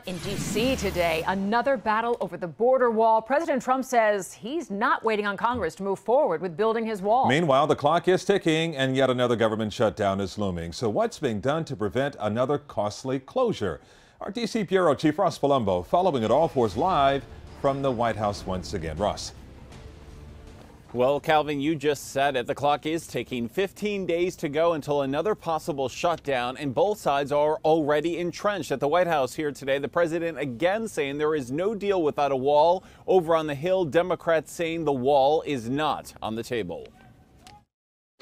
in D.C. today. Another battle over the border wall. President Trump says he's not waiting on Congress to move forward with building his wall. Meanwhile, the clock is ticking and yet another government shutdown is looming. So what's being done to prevent another costly closure? Our D.C. Bureau Chief Ross Palumbo following it all for us live from the White House once again. Ross. Well, Calvin, you just said it. The clock is ticking. 15 days to go until another possible shutdown, and both sides are already entrenched. At the White House here today, the president again saying there is no deal without a wall. Over on the Hill, Democrats saying the wall is not on the table.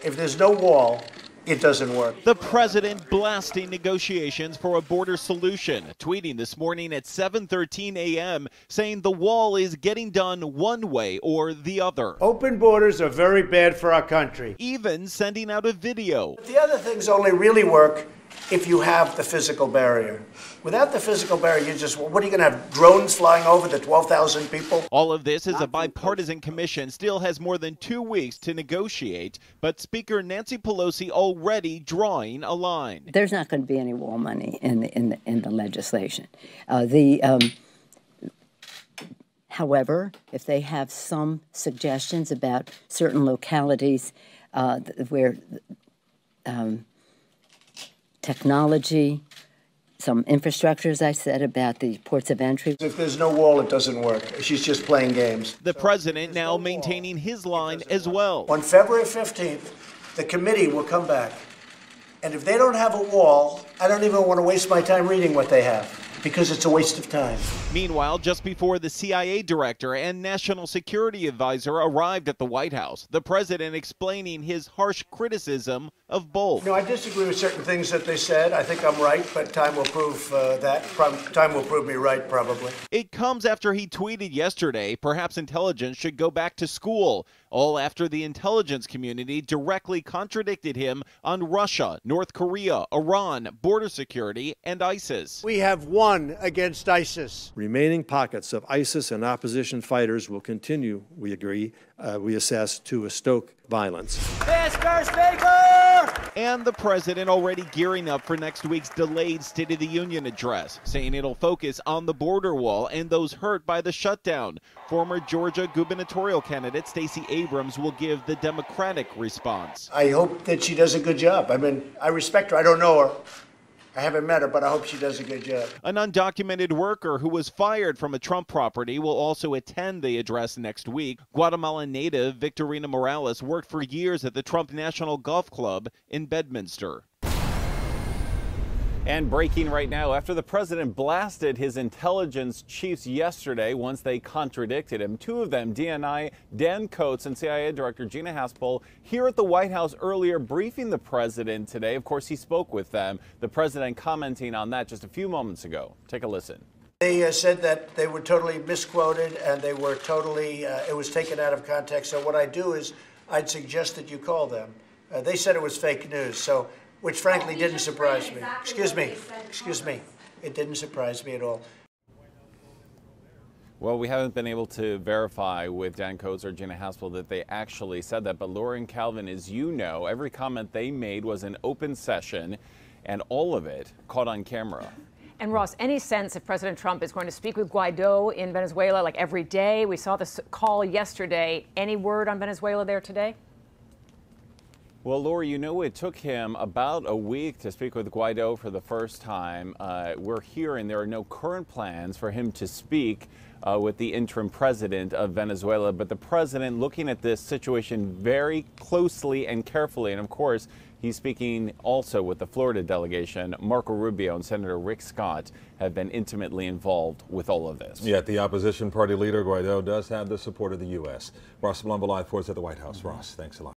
If there's no wall, it doesn't work. The president blasting negotiations for a border solution, tweeting this morning at 7:13 a.m. saying the wall is getting done one way or the other. Open borders are very bad for our country. Even sending out a video. The other things only really work if you have the physical barrier. Without the physical barrier, what are you going to have, drones flying over the 12,000 people? All of this is a bipartisan commission still has more than 2 weeks to negotiate, but Speaker Nancy Pelosi already drawing a line. There's not going to be any wall money in the legislation. However, if they have some suggestions about certain localities where technology, some infrastructure, as I said, about the ports of entry. If there's no wall, it doesn't work. She's just playing games. The president now maintaining his line as well. On February 15th, the committee will come back. And if they don't have a wall, I don't even want to waste my time reading what they have, because it's a waste of time. Meanwhile, just before the CIA director and national security advisor arrived at the White House, the president explaining his harsh criticism of both. No, I disagree with certain things that they said. I think I'm right, but time will prove that. Time will prove me right, probably. It comes after he tweeted yesterday, perhaps intelligence should go back to school, all after the intelligence community directly contradicted him on Russia, North Korea, Iran, border security, and ISIS. We have won against ISIS. Remaining pockets of ISIS and opposition fighters will continue, we assess, to stoke violence. Mr. Speaker! And the president already gearing up for next week's delayed State of the Union address, saying it'll focus on the border wall and those hurt by the shutdown. Former Georgia gubernatorial candidate Stacey Abrams will give the Democratic response. I hope that she does a good job. I mean, I respect her. I don't know her. I haven't met her, but I hope she does a good job. An undocumented worker who was fired from a Trump property will also attend the address next week. Guatemalan native Victorina Morales worked for years at the Trump National Golf Club in Bedminster. And breaking right now, after the president blasted his intelligence chiefs yesterday once they contradicted him, two of them, DNI Dan Coats and CIA Director Gina Haspel, here at the White House earlier briefing the president today. Of course, he spoke with them. The president commenting on that just a few moments ago. Take a listen. They said that they were totally misquoted and they were totally, it was taken out of context. So what I do is I'd suggest that you call them. They said it was fake news. So. Which frankly didn't surprise me. Excuse me. It didn't surprise me at all. Well, we haven't been able to verify with Dan Coats or Gina Haspel that they actually said that. But Laura and Calvin, as you know, every comment they made was an open session, and all of it caught on camera. And Ross, any sense if President Trump is going to speak with Guaido in Venezuela like every day? We saw this call yesterday. Any word on Venezuela there today? Well, Laura, you know, it took him about a week to speak with Guaido for the first time. We're hearing there are no current plans for him to speak with the interim president of Venezuela, but the president looking at this situation very closely and carefully. And of course, he's speaking also with the Florida delegation. Marco Rubio and Senator Rick Scott have been intimately involved with all of this. Yet the opposition party leader Guaido does have the support of the U.S. Ross Palumbo live for us at the White House. Ross, thanks a lot.